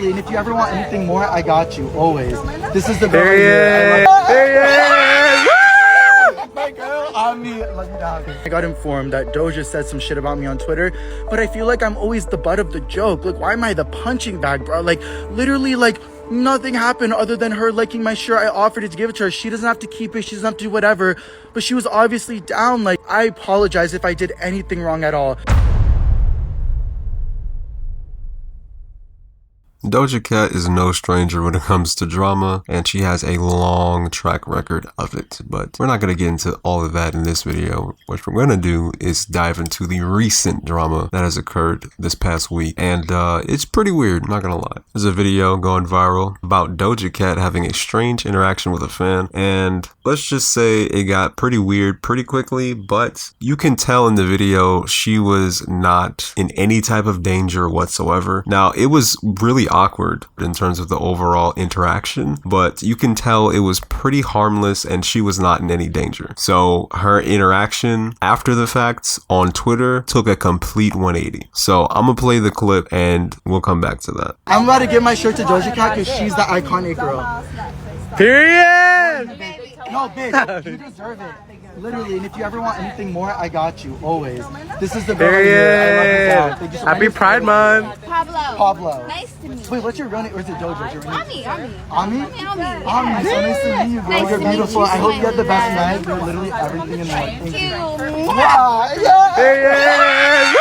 And if you ever want anything more, I got you, always. This is the There he is! There he is! My girl, on me, let me down. I got informed that Doja said some shit about me on Twitter, but I feel like I'm always the butt of the joke. Like, why am I the punching bag, bro? Like, literally, like, nothing happened other than her liking my shirt. I offered it to give it to her. She doesn't have to keep it. She doesn't have to do whatever. But she was obviously down. Like, I apologize if I did anything wrong at all. Doja Cat is no stranger when it comes to drama, and she has a long track record of it. But we're not going to get into all of that in this video. What we're going to do is dive into the recent drama that has occurred this past week. And it's pretty weird, not going to lie. There's a video going viral about Doja Cat having a strange interaction with a fan. And let's just say it got pretty weird pretty quickly. But you can tell in the video she was not in any type of danger whatsoever. Now, it was really awkward in terms of the overall interaction, but you can tell it was pretty harmless and she was not in any danger. So her interaction after the fact on Twitter took a complete 180. So I'm gonna play the clip and we'll come back to that. I'm about to give my shirt to Doja Cat because she's the iconic girl. Period! No, bitch, you deserve it. Literally, and if you ever want anything more, I got you, always. This is the girl here. I love you, so Happy Pride Month! Pablo. Nice to meet you. Wait, what's your real name? Or is it Doja? Your Ami. Ami? Ami, so nice to meet you, girl. You're beautiful. I hope you have the best night. You're literally everything in one. Thank you. Wow, yeah. There he is!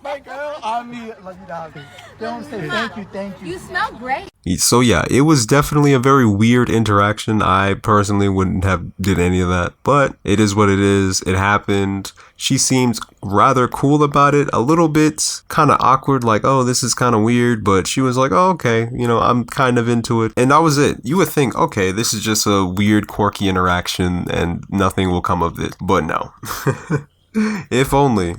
My girl, Ami, love you down. Don't say thank you. You smell great. So yeah, it was definitely a very weird interaction. I personally wouldn't have did any of that, but it is what it is. It happened. She seemed rather cool about it, a little bit kind of awkward, like, oh, this is kind of weird, but she was like, oh, okay, you know, I'm kind of into it. And that was it. You would think, okay, this is just a weird, quirky interaction and nothing will come of it, but no. If only.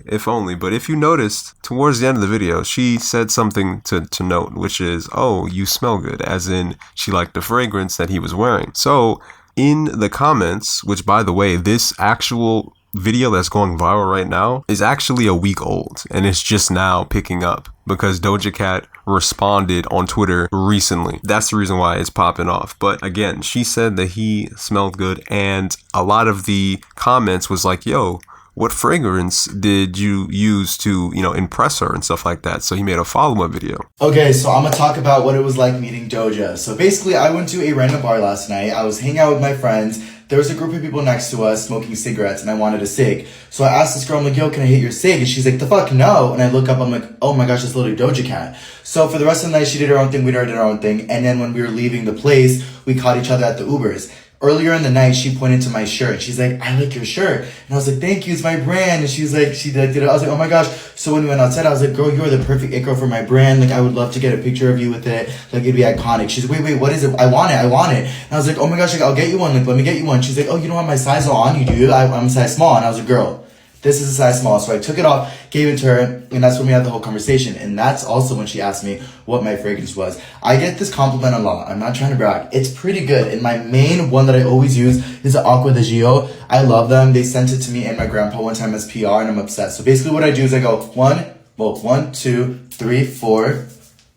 But if you noticed, towards the end of the video, she said something to note, which is, oh, you smell good, as in she liked the fragrance that he was wearing. So in the comments, which by the way, this actual video that's going viral right now is actually a week old and it's just now picking up because Doja Cat responded on Twitter recently. That's the reason why it's popping off. But again, she said that he smelled good and a lot of the comments was like, yo, what fragrance did you use to, you know, impress her and stuff like that? So he made a follow-up video. Okay, so I'm gonna talk about what it was like meeting Doja. So basically, I went to a random bar last night. I was hanging out with my friends. There was a group of people next to us smoking cigarettes, and I wanted a cig. So I asked this girl, I'm like, yo, can I hit your cig? And she's like, the fuck, no. And I look up, I'm like, oh my gosh, it's literally Doja Cat. So for the rest of the night, she did her own thing, we did our own thing. And then when we were leaving the place, we caught each other at the Ubers. Earlier in the night, she pointed to my shirt. She's like, I like your shirt. And I was like, thank you, it's my brand. And she's like, she did it. I was like, oh my gosh. So when we went outside, I was like, girl, you're the perfect it girl for my brand. Like, I would love to get a picture of you with it. Like, it'd be iconic. She's like, wait, what is it? I want it. And I was like, oh my gosh, like, I'll get you one. Like, let me get you one. She's like, oh, you don't have my size on you, do? I'm a size small. And I was like, girl, this is a size small. So I took it off, gave it to her, and that's when we had the whole conversation. And that's also when she asked me what my fragrance was. I get this compliment a lot. I'm not trying to brag. It's pretty good. And my main one that I always use is the Aqua de Gio. I love them. They sent it to me and my grandpa one time as PR, and I'm obsessed. So basically what I do is I go 1, 2, 3, 4,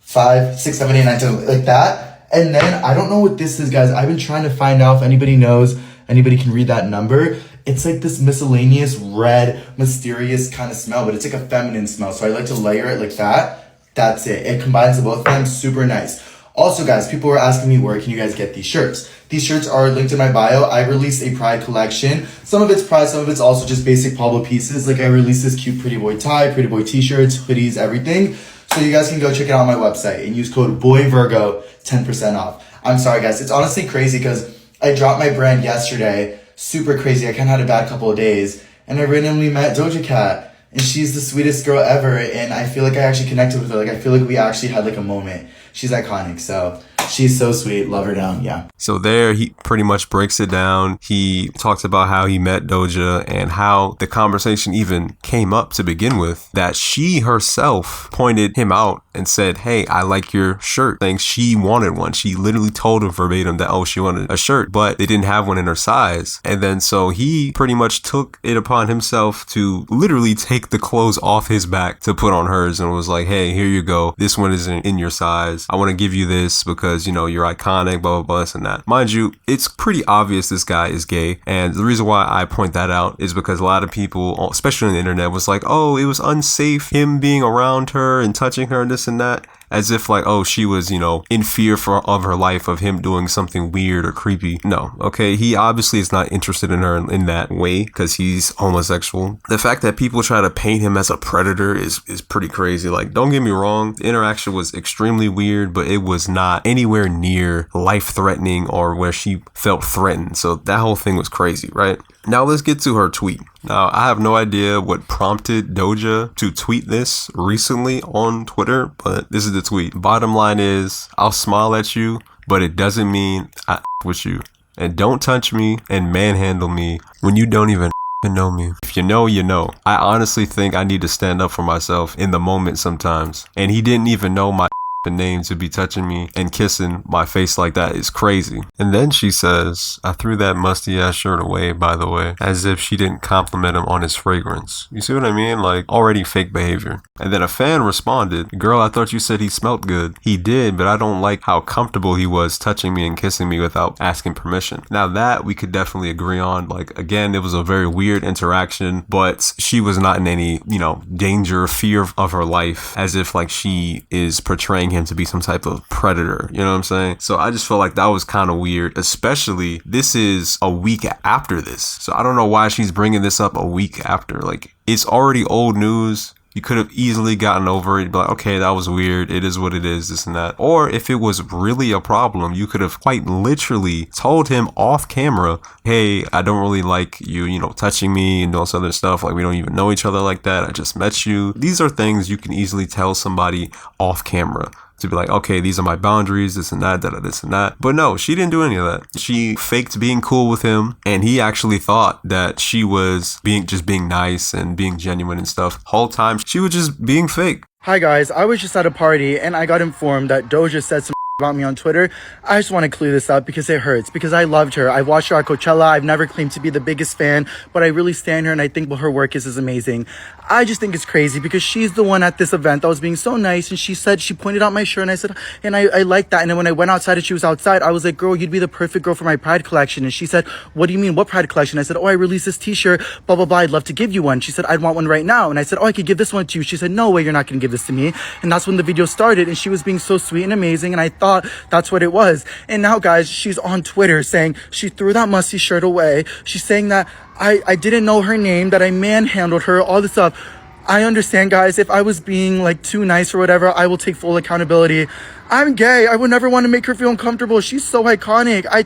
5, 6, 7, 8, 9, 10, like that. And then I don't know what this is, guys. I've been trying to find out if anybody knows, anybody can read that number. It's like this miscellaneous red, mysterious kind of smell, but it's like a feminine smell. So I like to layer it like that. That's it. It combines the both of them. Super nice. Also, guys, people were asking me, where can you guys get these shirts? These shirts are linked in my bio. I released a Pride collection. Some of it's Pride, some of it's also just basic Pablo pieces. Like I released this cute Pretty Boy tie, Pretty Boy t-shirts, hoodies, everything. So you guys can go check it out on my website and use code BOYVIRGO, 10% off. I'm sorry, guys. It's honestly crazy because I dropped my brand yesterday. Super crazy. I kind of had a bad couple of days. And I randomly met Doja Cat. And she's the sweetest girl ever. And I feel like I actually connected with her. Like, I feel like we actually had like a moment. She's iconic. So She's so sweet. Love her down. Yeah. So there, he pretty much breaks it down. He talks about how he met Doja and how the conversation even came up to begin with, that she herself pointed him out and said, hey, I like your shirt, saying she wanted one. She literally told him verbatim that, oh, she wanted a shirt, but they didn't have one in her size. And then so he pretty much took it upon himself to literally take the clothes off his back to put on hers and was like, hey, here you go. This one isn't in your size. I want to give you this because, you know, you're iconic, blah, blah, blah, this and that. Mind you, it's pretty obvious this guy is gay. And the reason why I point that out is because a lot of people, especially on the internet, was like, oh, it was unsafe, him being around her and touching her and this and that. As if like, oh, she was, you know, in fear of her life of him doing something weird or creepy. No, okay, he obviously is not interested in her in that way because he's homosexual. The fact that people try to paint him as a predator is pretty crazy. Like, don't get me wrong, the interaction was extremely weird, but it was not anywhere near life-threatening or where she felt threatened. So that whole thing was crazy, right? Now let's get to her tweet. Now, I have no idea what prompted Doja to tweet this recently on Twitter, but this is the tweet. Bottom line is, I'll smile at you, but it doesn't mean I with you. And don't touch me and manhandle me when you don't even know me. If you know, you know. I honestly think I need to stand up for myself in the moment sometimes. And he didn't even know my name to be touching me and kissing my face like that is crazy. And then she says, I threw that musty ass shirt away, by the way, as if she didn't compliment him on his fragrance. You see what I mean? Like, already fake behavior. And then a fan responded, girl, I thought you said he smelled good. He did, but I don't like how comfortable he was touching me and kissing me without asking permission. Now that we could definitely agree on. Like, again, it was a very weird interaction, but she was not in any, you know, danger or fear of her life, as if like she is portraying him to be some type of predator, you know what I'm saying? So I just feel like that was kind of weird, especially this is a week after this. So I don't know why she's bringing this up a week after. Like, it's already old news. You could have easily gotten over it, but okay, that was weird. It is what it is, this and that. Or if it was really a problem, you could have quite literally told him off camera, hey, I don't really like you, you know, touching me and all this other stuff. Like, we don't even know each other like that. I just met you. These are things you can easily tell somebody off camera. To be like, okay, these are my boundaries, this and that, this and that. But no, she didn't do any of that. She faked being cool with him, and he actually thought that she was being nice and being genuine and stuff. Whole time, she was just being fake. Hi guys, I was just at a party and I got informed that Doja said some about me on Twitter. I just want to clear this up because it hurts, because I loved her. I watched her at Coachella. I've never claimed to be the biggest fan, but I really stand her and I think her work is amazing. I just think it's crazy because she's the one at this event that was being so nice, and she pointed out my shirt, and I said, and I like that. And then when I went outside and she was outside, I was like, girl, you'd be the perfect girl for my Pride collection. And she said, what do you mean, what Pride collection? I said, oh, I released this t-shirt, blah, blah, blah. I'd love to give you one. She said, I'd want one right now. And I said, oh, I could give this one to you. She said, no way, you're not going to give this to me. And that's when the video started, and she was being so sweet and amazing, and I thought that's what it was. And now, guys, she's on Twitter saying she threw that musty shirt away. She's saying that I didn't know her name, that I manhandled her, all this stuff. I understand, guys, if I was being like too nice or whatever, I will take full accountability. I'm gay. I would never want to make her feel uncomfortable. She's so iconic. I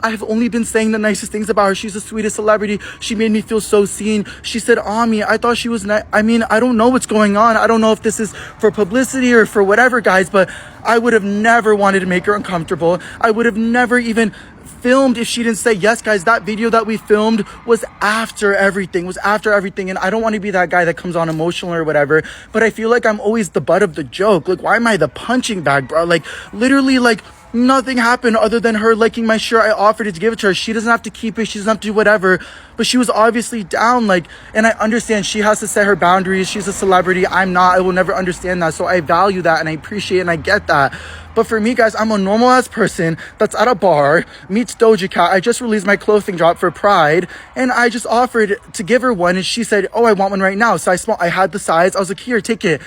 have only been saying the nicest things about her. She's the sweetest celebrity. She made me feel so seen. She said, Ami, I thought she was nice. I mean, I don't know what's going on. I don't know if this is for publicity or for whatever, guys, but I would have never wanted to make her uncomfortable. I would have never even filmed if she didn't say yes. Guys, that video that we filmed was after everything, and I don't want to be that guy that comes on emotional or whatever, but I feel like I'm always the butt of the joke. Like, why am I the punching bag, bro? Like, literally, like, nothing happened other than her liking my shirt. I offered it to give it to her. She doesn't have to keep it. She doesn't have to do whatever. But she was obviously down. Like, and I understand she has to set her boundaries. She's a celebrity. I'm not. I will never understand that. So I value that and I appreciate it and I get that. But for me, guys, I'm a normal ass person that's at a bar, meets Doja Cat. I just released my clothing drop for Pride, and I just offered to give her one, and she said, oh, I want one right now. So I had the size. I was like, here, take it.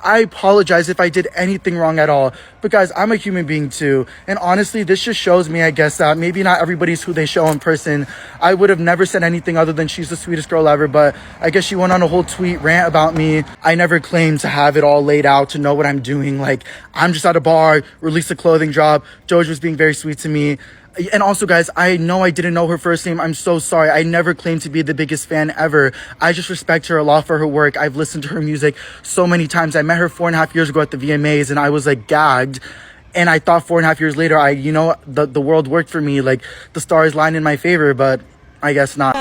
I apologize if I did anything wrong at all. But guys, I'm a human being too. And honestly, this just shows me, I guess, that maybe not everybody's who they show in person. I would have never said anything other than she's the sweetest girl ever. But I guess she went on a whole tweet rant about me. I never claimed to have it all laid out, to know what I'm doing. Like, I'm just at a bar, released a clothing drop. Doja was being very sweet to me. And also, guys, I know I didn't know her first name. I'm so sorry. I never claimed to be the biggest fan ever. I just respect her a lot for her work. I've listened to her music so many times. I met her 4.5 years ago at the VMAs, and I was like gagged. And I thought 4.5 years later, the world worked for me. Like the stars lined in my favor, but I guess not.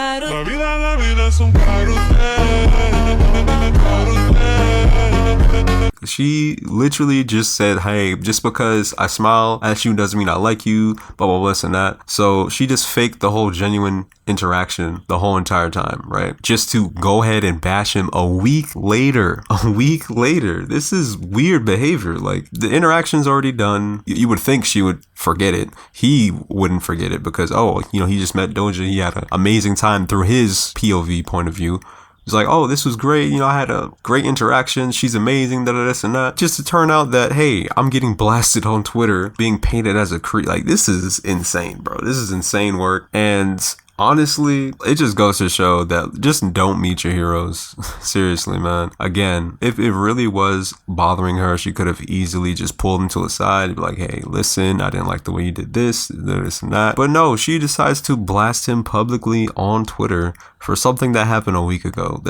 She literally just said, hey, just because I smile at you doesn't mean I like you, blah, blah, blah, this and that. So she just faked the whole genuine interaction the whole entire time, right? Just to go ahead and bash him a week later. A week later. This is weird behavior. Like, the interaction's already done. You would think she would forget it. He wouldn't forget it because, he just met Doja. He had an amazing time through his POV point of view. It's like, oh, this was great. I had a great interaction. She's amazing, this and that. Just to turn out that, hey, I'm getting blasted on Twitter, being painted as a creep. Like, this is insane, bro. This is insane work. And honestly, it just goes to show that just don't meet your heroes. Seriously, man. Again, if it really was bothering her, she could have easily just pulled him to the side and be like, hey, listen, I didn't like the way you did this and that. But no, she decides to blast him publicly on Twitter for something that happened a week ago.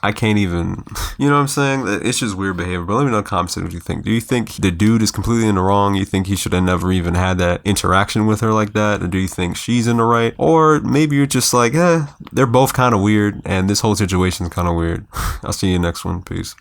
I can't even, you know what I'm saying? It's just weird behavior. But let me know in the comments what you think. Do you think the dude is completely in the wrong? You think he should have never even had that interaction with her like that? Or do you think she's in the right? Or maybe you're just like, they're both kind of weird and this whole situation is kind of weird. I'll see you next one. Peace.